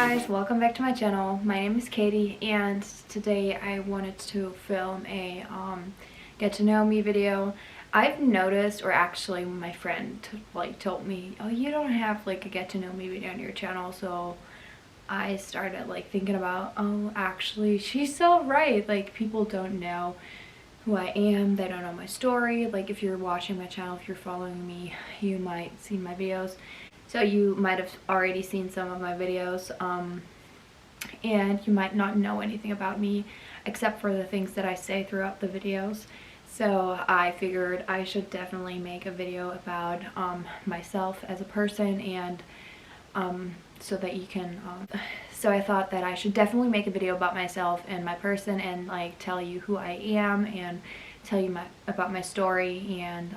guys, welcome back to my channel. My name is Katie and today I wanted to film a get to know me video. I've noticed, or actually my friend told me, oh, you don't have like a get to know me video on your channel, so I started thinking about, oh, actually she's so right. Like, people don't know who I am, they don't know my story. Like, if you're watching my channel, if you're following me, you might see my videos. So you might have already seen some of my videos, and you might not know anything about me except for the things that I say throughout the videos. So I figured I should definitely make a video about myself as a person, and so that you can so I thought that I should definitely make a video about myself and my person, and like tell you who I am and tell you about my story, and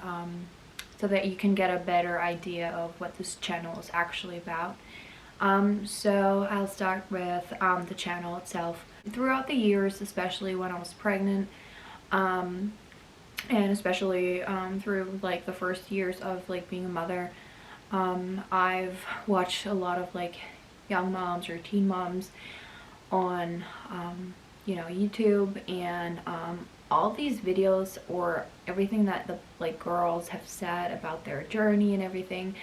so that you can get a better idea of what this channel is actually about. So I'll start with the channel itself. Throughout the years, especially when I was pregnant, and especially through like the first years of being a mother, I've watched a lot of young moms or teen moms on you know, YouTube, and all these videos, or everything that the girls have said about their journey and everything,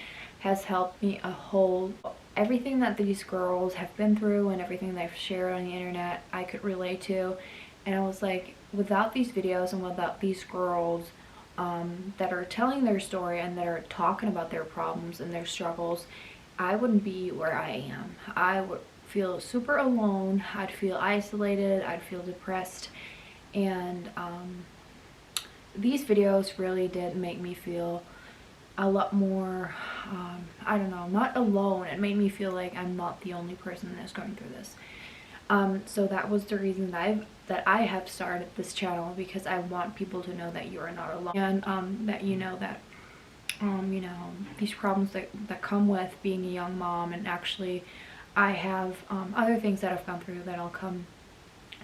has helped me a whole. Everything that these girls have been through and everything they've shared on the internet, I could relate to. And I was like, without these videos and without these girls that are telling their story and that are talking about their problems and their struggles, I wouldn't be where I am. I would feel super alone, I'd feel isolated, I'd feel depressed, and these videos really did make me feel a lot more, I don't know, not alone. It made me feel like I'm not the only person that's going through this. So that was the reason that I have started this channel, because I want people to know that you are not alone, and that you know that you know, these problems that come with being a young mom. And actually I have other things that I've gone through that I'll come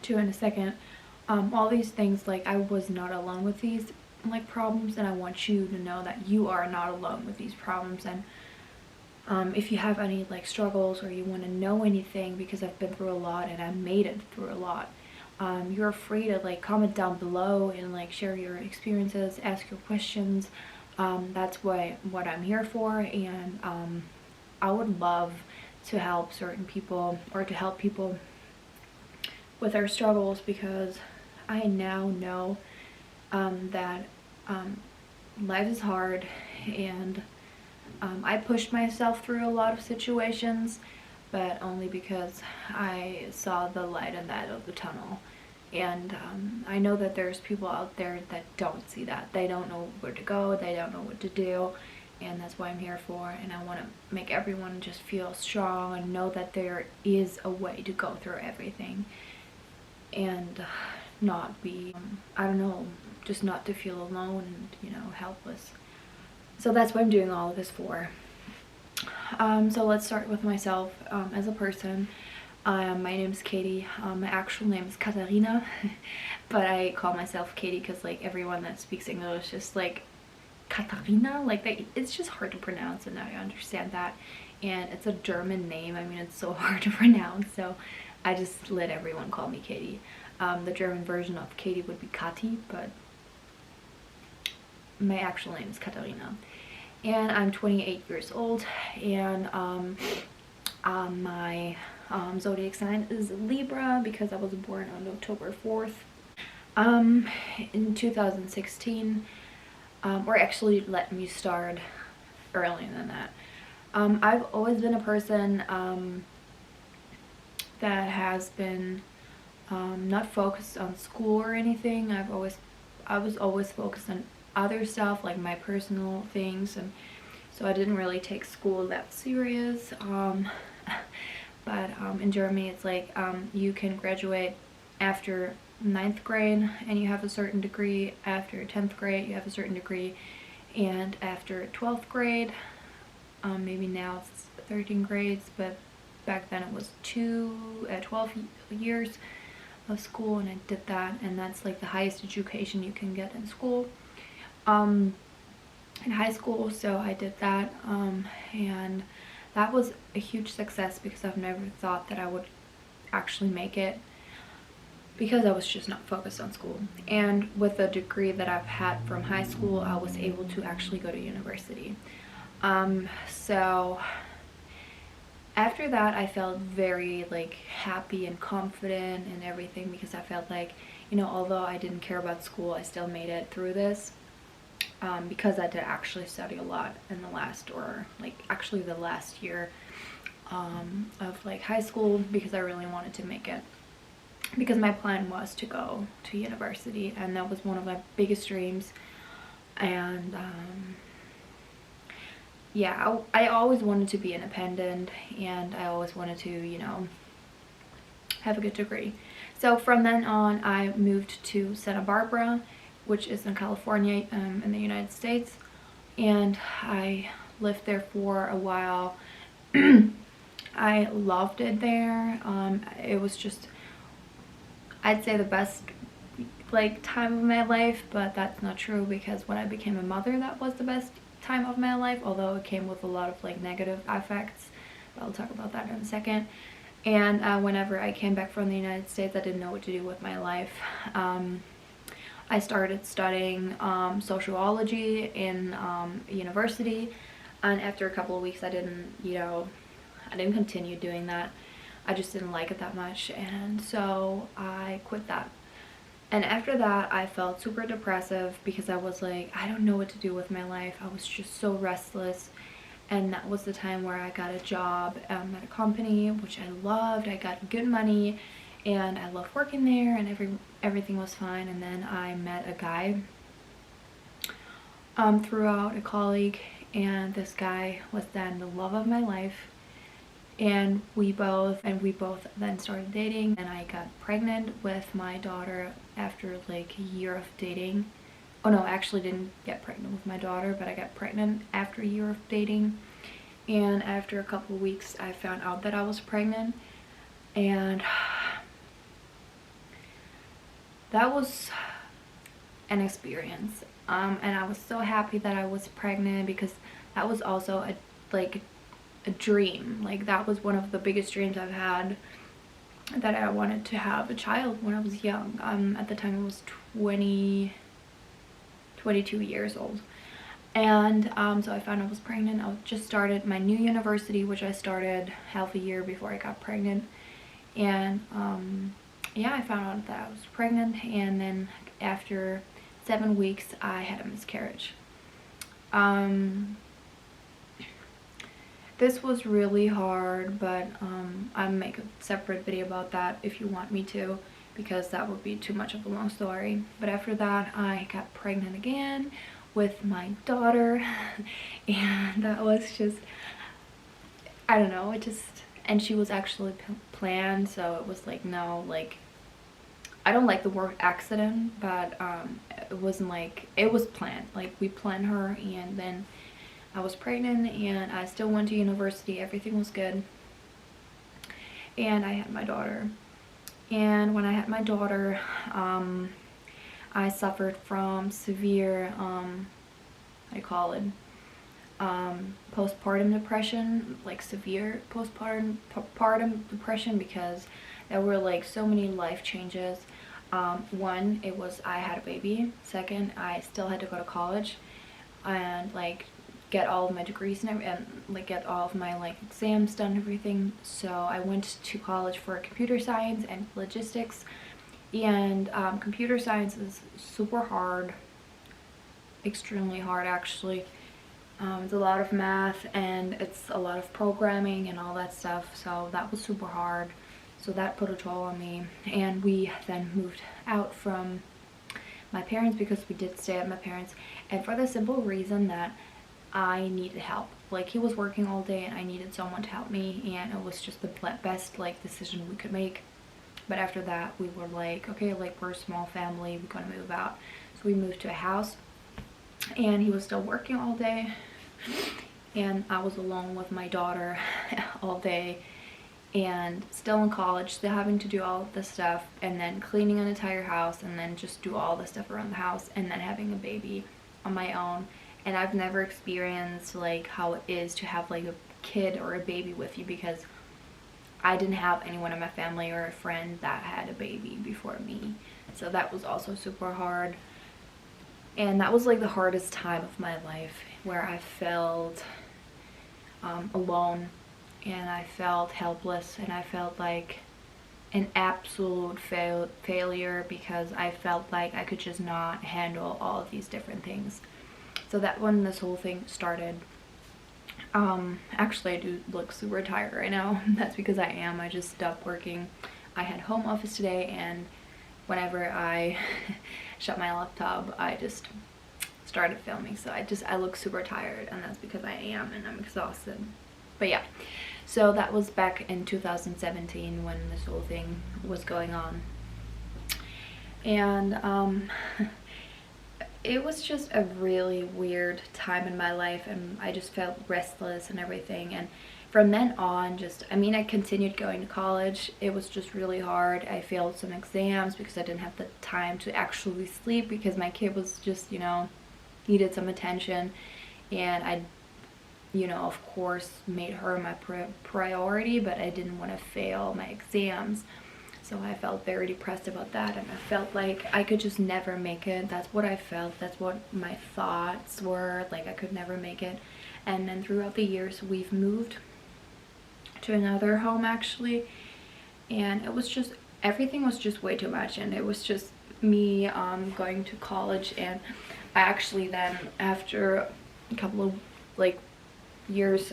to in a second. All these things, I was not alone with these problems, and I want you to know that you are not alone with these problems. And if you have any struggles, or you want to know anything, because I've been through a lot and I made it through a lot, you're free to comment down below and share your experiences, ask your questions. That's what I'm here for. And I would love to help certain people, or to help people with their struggles, because I now know that life is hard, and I pushed myself through a lot of situations, but only because I saw the light in that of the tunnel. And I know that there's people out there that don't see that. They don't know where to go, they don't know what to do, and that's what I'm here for. And I want to make everyone just feel strong and know that there is a way to go through everything, and not be, I don't know, just not to feel alone and, you know, helpless. So that's what I'm doing all of this for. So let's start with myself as a person. My name is Katie. My actual name is Katarina, but I call myself Katie because everyone that speaks English is Katarina, it's just hard to pronounce, and I understand that. And it's a German name. I mean, it's so hard to pronounce, so I just let everyone call me Katie. The German version of Katie would be Kati, but my actual name is Katarina. And I'm 28 years old, and my zodiac sign is Libra, because I was born on October 4th in 2016. Or actually, let me start earlier than that. I've always been a person that has been not focused on school or anything. I was always focused on other stuff, like my personal things, and so I didn't really take school that serious. But in Germany, it's you can graduate after 9th grade and you have a certain degree, after 10th grade you have a certain degree, and after 12th grade, maybe now it's 13 grades, but back then it was 12 years of school, and I did that, and that's the highest education you can get in school, in high school. So I did that, and that was a huge success because I've never thought that I would actually make it, because I was just not focused on school. And with the degree that I've had from high school, I was able to actually go to university. So after that, I felt very like happy and confident and everything, because I felt like, you know, although I didn't care about school, I still made it through this, because I did actually study a lot in the last, or like actually the last year of like high school, because I really wanted to make it, because my plan was to go to university, and that was one of my biggest dreams. And yeah, I always wanted to be independent, and I always wanted to, you know, have a good degree. So from then on, I moved to Santa Barbara, which is in California, in the United States, and I lived there for a while. I loved it there. It was just, I'd say, the best like time of my life, but that's not true, because when I became a mother, that was the best time of my life, although it came with a lot of like negative effects, but I'll talk about that in a second. And whenever I came back from the United States, I didn't know what to do with my life. I started studying sociology in university, and after a couple of weeks I didn't continue doing that. I just didn't like it that much, and so I quit that. And after that, I felt super depressive, because I was like, I don't know what to do with my life. I was just so restless. And that was the time where I got a job at a company, which I loved. I got good money, and I loved working there, and everything was fine. And then I met a guy throughout a colleague, and this guy was then the love of my life. And we both then started dating, and I got pregnant with my daughter after like a year of dating. Oh no, I actually didn't get pregnant with my daughter, but I got pregnant after a year of dating. And after a couple of weeks, I found out that I was pregnant, and that was an experience. And I was so happy that I was pregnant, because that was also a dream. Like, that was one of the biggest dreams I've had, that I wanted to have a child when I was young. At the time I was 22 years old. And so I found I was pregnant. I just started my new university, which I started half a year before I got pregnant. And yeah, I found out that I was pregnant, and then after 7 weeks I had a miscarriage. This was really hard, but I'll make a separate video about that if you want me to, because that would be too much of a long story. But after that, I got pregnant again with my daughter, and that was just, I don't know, and she was actually planned, so it was like, no, like, I don't like the word accident, but it wasn't like, it was planned. Like, we planned her, and then I was pregnant, and I still went to university. Everything was good, and I had my daughter. And when I had my daughter, I suffered from severe, I call it, postpartum depression, like severe postpartum depression, because there were like so many life changes. One, it was I had a baby. Second, I still had to go to college and like get all of my degrees and like get all of my like exams done and everything. So I went to college for computer science and logistics, and computer science is super hard, extremely hard actually. It's a lot of math, and it's a lot of programming and all that stuff, so that was super hard. So that put a toll on me, and we then moved out from my parents, because we did stay at my parents, and for the simple reason that I needed help. Like, he was working all day, and I needed someone to help me, and it was just the best like decision we could make. But after that, we were like, okay, like, we're a small family, we're gonna move out. So we moved to a house, and he was still working all day, and I was alone with my daughter all day, and still in college, still having to do all of this stuff, and then cleaning an entire house, and then just do all the stuff around the house, and then having a baby on my own. And I've never experienced like how it is to have like a kid or a baby with you, because I didn't have anyone in my family or a friend that had a baby before me. So that was also super hard. And that was like the hardest time of my life, where I felt alone, and I felt helpless, and I felt like an absolute failure, because I felt like I could just not handle all of these different things. So that when this whole thing started, actually I do look super tired right now. That's because I am. I just stopped working. I had home office today, and whenever I shut my laptop, I just started filming. So I look super tired, and that's because I am, and I'm exhausted. But yeah, so that was back in 2017 when this whole thing was going on. And it was just a really weird time in my life, and I just felt restless and everything. And from then on, I continued going to college. It was just really hard. I failed some exams because I didn't have the time to actually sleep, because my kid was just, needed some attention. And I, of course, made her my priority, but I didn't want to fail my exams. So I felt very depressed about that, and I felt like I could just never make it. That's what I felt. That's what my thoughts were. Like, I could never make it. And then throughout the years, we've moved to another home, actually. And it was just, everything was just way too much. And it was just me going to college. And I actually then, after a couple of, years,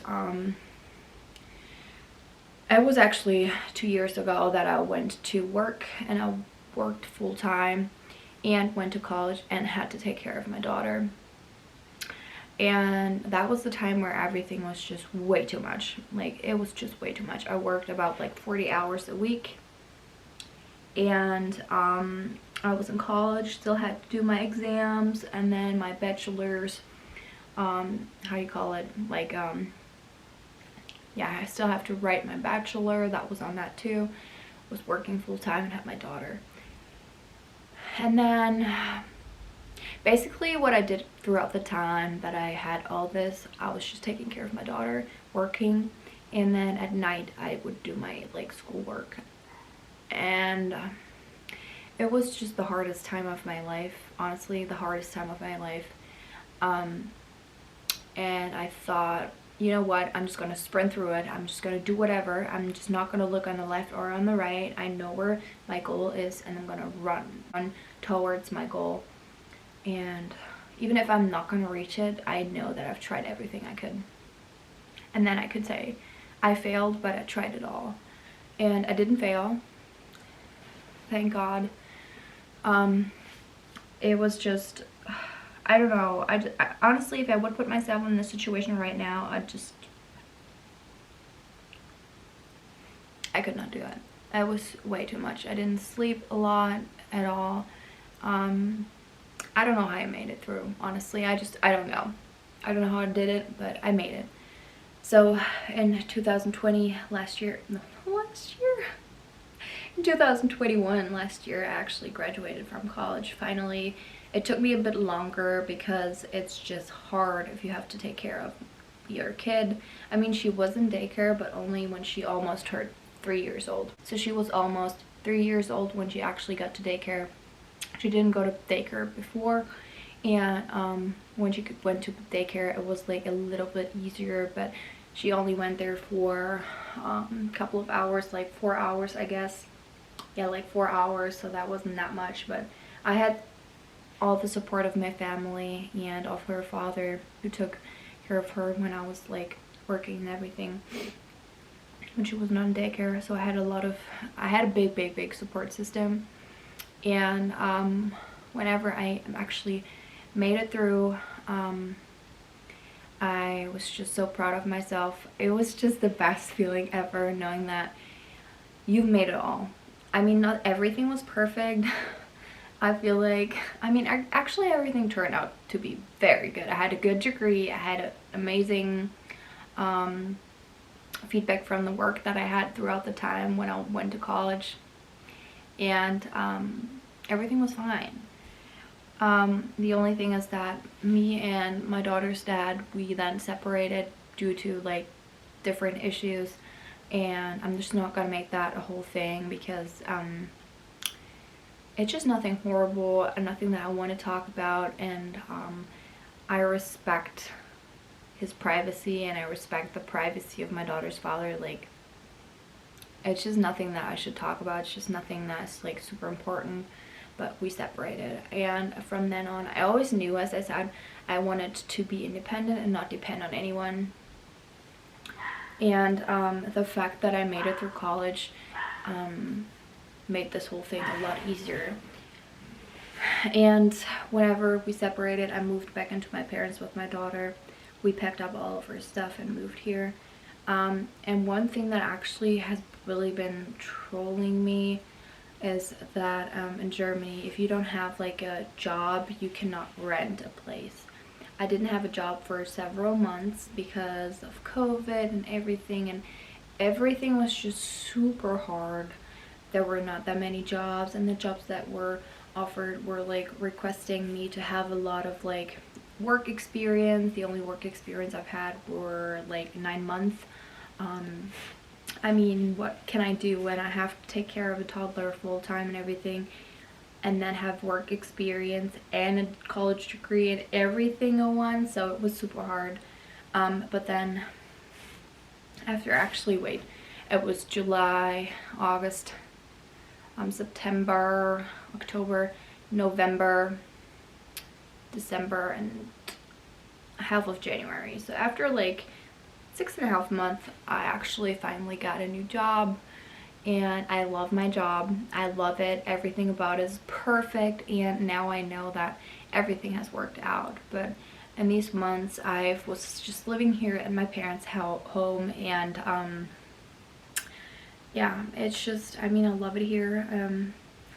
it was actually 2 years ago that I went to work, and I worked full-time and went to college and had to take care of my daughter. And that was the time where everything was just way too much. Like, it was just way too much. I worked about 40 hours a week, and I was in college, still had to do my exams, and then my bachelor's, how you call it, yeah, I still have to write my bachelor. That was on that too. Was working full-time and had my daughter. And then basically what I did throughout the time that I had all this, I was just taking care of my daughter, working, and then at night I would do my schoolwork. And it was just the hardest time of my life, honestly, the hardest time of my life. And I thought, you know what, I'm just going to sprint through it. I'm just going to do whatever. I'm just not going to look on the left or on the right. I know where my goal is, and I'm going to run towards my goal. And even if I'm not going to reach it, I know that I've tried everything I could. And then I could say, I failed, but I tried it all. And I didn't fail. Thank God. It was just, I don't know. I honestly, if I would put myself in this situation right now, I could not do it. It was way too much. I didn't sleep a lot at all. I don't know how I made it through, honestly. I don't know. I don't know how I did it, but I made it. So in 2020, in 2021, last year, I actually graduated from college, finally. It took me a bit longer because it's just hard if you have to take care of your kid. I mean, she was in daycare, but only when she almost turned 3 years old. So she was almost 3 years old when she actually got to daycare. She didn't go to daycare before, and when she went to daycare, it was a little bit easier, but she only went there for a couple of hours, 4 hours, I guess. Yeah, 4 hours, so that wasn't that much, but I had all the support of my family and of her father, who took care of her when I was working and everything, when she was not in daycare. So I had a big support system. And whenever I actually made it through, I was just so proud of myself. It was just the best feeling ever, knowing that you've made it all. I mean, not everything was perfect. I feel like, actually everything turned out to be very good. I had a good degree. I had amazing feedback from the work that I had throughout the time when I went to college. And everything was fine. The only thing is that me and my daughter's dad, we then separated due to different issues, and I'm just not gonna make that a whole thing because it's just nothing horrible and nothing that I want to talk about, and I respect his privacy and I respect the privacy of my daughter's father. Like, it's just nothing that I should talk about. It's just nothing that's like super important. But we separated, and from then on I always knew, as I said, I wanted to be independent and not depend on anyone. And the fact that I made it through college made this whole thing a lot easier. And whenever we separated, I moved back into my parents with my daughter. We packed up all of her stuff and moved here. And one thing that actually has really been trolling me is that in Germany, if you don't have like a job, you cannot rent a place. I didn't have a job for several months because of COVID and everything was just super hard. There were not that many jobs, and the jobs that were offered were like requesting me to have a lot of like work experience. The only work experience I've had were like 9 months. I mean, what can I do when I have to take care of a toddler full time and everything, and then have work experience and a college degree and everything in one? So it was super hard. But then after, actually, it was July, August, September, October, November, December, and half of January. So after like 6.5 months, I actually finally got a new job, and I love my job. I love it. Everything about it is perfect, and now I know that everything has worked out. But in these months, I was just living here at my parents' home, and yeah, it's just, I mean, I love it here.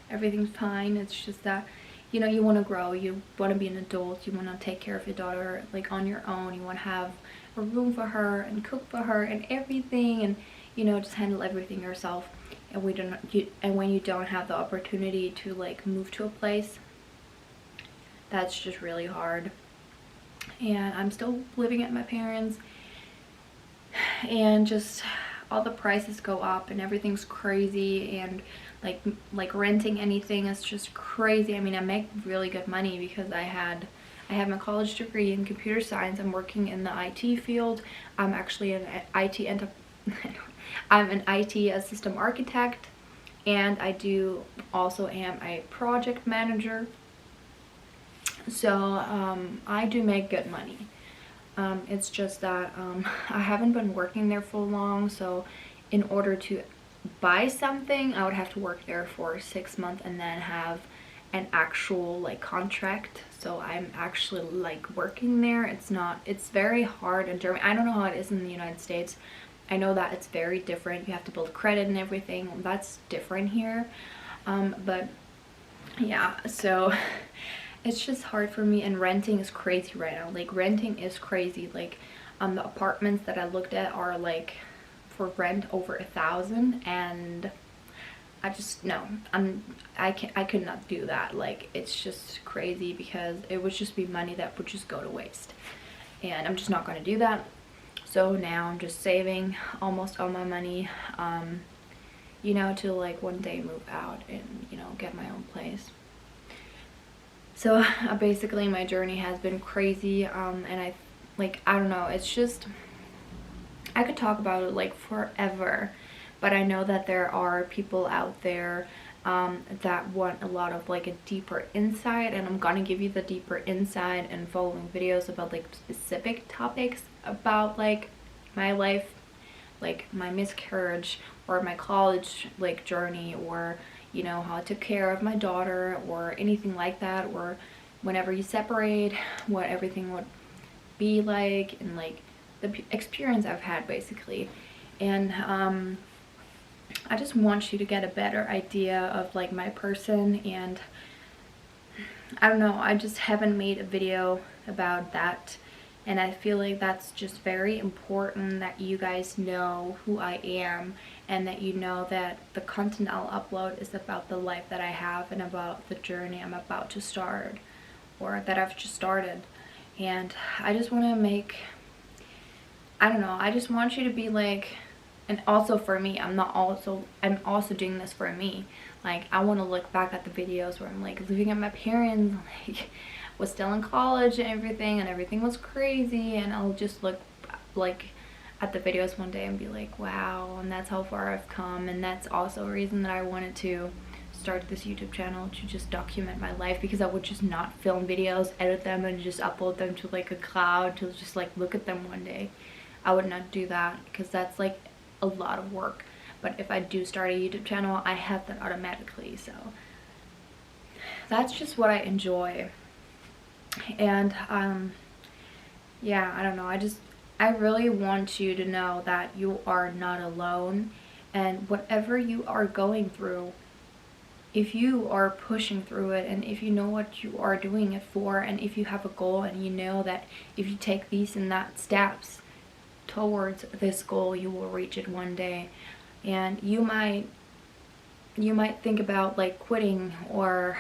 Everything's fine. It's just that, you know, you want to grow, you want to be an adult, you want to take care of your daughter like on your own. You want to have a room for her and cook for her and everything, and you know, just handle everything yourself. And when you don't have the opportunity to like move to a place, that's just really hard. And I'm still living at my parents, and just all the prices go up and everything's crazy, and like renting anything is just crazy. I mean, I make really good money because I have my college degree in computer science. I'm working in the IT field. I'm actually an I'm an IT system architect, and I also am a project manager. So I do make good money. It's just that I haven't been working there for long, so in order to buy something, I would have to work there for 6 months and then have an actual like contract. So I'm actually like working there. It's very hard in Germany. I don't know how it is in the United States. I know that it's very different. You have to build credit and everything. That's different here. But yeah, so it's just hard for me, and renting is crazy right now. Like, renting is crazy. Like, the apartments that I looked at are like for rent over 1,000, and I just, no, I could not do that. Like, it's just crazy because it would just be money that would just go to waste, and I'm just not going to do that. So now I'm just saving almost all my money, you know, to like one day move out and, you know, get my own place. So basically my journey has been crazy, and I don't know, it's just, I could talk about it like forever, but I know that there are people out there that want a lot of like a deeper insight, and I'm gonna give you the deeper insight in following videos about like specific topics about like my life, like my miscarriage or my college like journey, or you know, how I took care of my daughter or anything like that, or whenever you separate, what everything would be like, and like the experience I've had basically. And I just want you to get a better idea of like my person, and I don't know, I just haven't made a video about that, and I feel like that's just very important that you guys know who I am, and that you know that the content I'll upload is about the life that I have and about the journey I'm about to start, or that I've just started. And I just want to I don't know, I just want you to be like, and also for me, I'm also doing this for me. Like, I want to look back at the videos where I'm like living at my parents, like was still in college and everything was crazy, and I'll just look like at the videos one day and be like, wow, and that's how far I've come. And that's also a reason that I wanted to start this YouTube channel, to just document my life, because I would just not film videos, edit them, and just upload them to like a cloud to just like look at them one day. I would not do that because that's like a lot of work. But if I do start a YouTube channel, I have that automatically. So that's just what I enjoy. And yeah, I don't know, I really want you to know that you are not alone, and whatever you are going through, if you are pushing through it, and if you know what you are doing it for, and if you have a goal and you know that if you take these and that steps towards this goal, you will reach it one day. And you might think about like quitting, or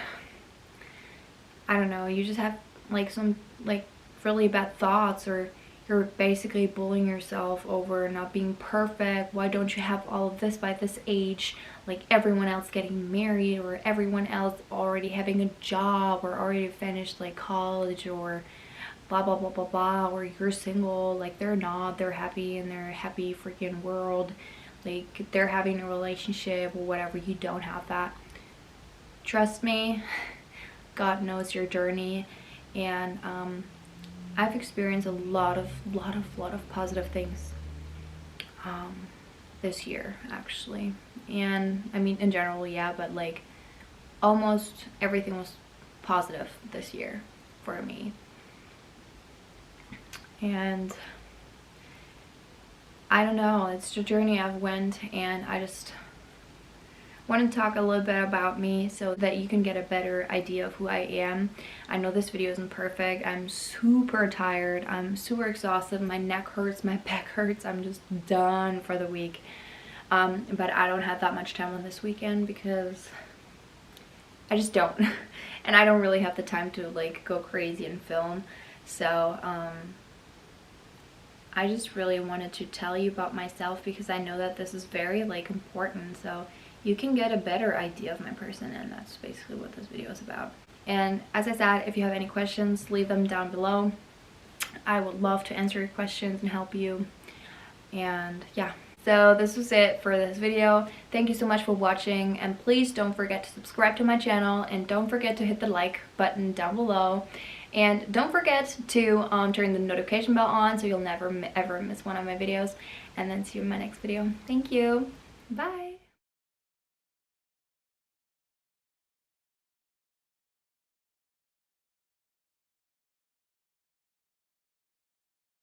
I don't know, you just have like some like really bad thoughts, or you're basically bullying yourself over not being perfect. Why don't you have all of this by this age, like everyone else getting married, or everyone else already having a job, or already finished like college, or blah blah blah blah blah, or you're single, like they're not, they're happy in their happy freaking world, like they're having a relationship or whatever. You don't have that. Trust me, God knows your journey. And I've experienced a lot of positive things this year, actually. And I mean, in general, yeah, but like almost everything was positive this year for me. And I don't know, it's the journey I've went, and I just want to talk a little bit about me so that you can get a better idea of who I am. I know this video isn't perfect. I'm super tired. I'm super exhausted. My neck hurts. My back hurts. I'm just done for the week. But I don't have that much time on this weekend because I just don't. And I don't really have the time to like go crazy and film. So I just really wanted to tell you about myself because I know that this is very like important. So you can get a better idea of my person, and that's basically what this video is about. And as I said, if you have any questions, leave them down below. I would love to answer your questions and help you. And yeah, so this was it for this video. Thank you so much for watching, and please don't forget to subscribe to my channel, and don't forget to hit the like button down below, and don't forget to turn the notification bell on so you'll never ever miss one of my videos. And then see you in my next video. Thank you. Bye.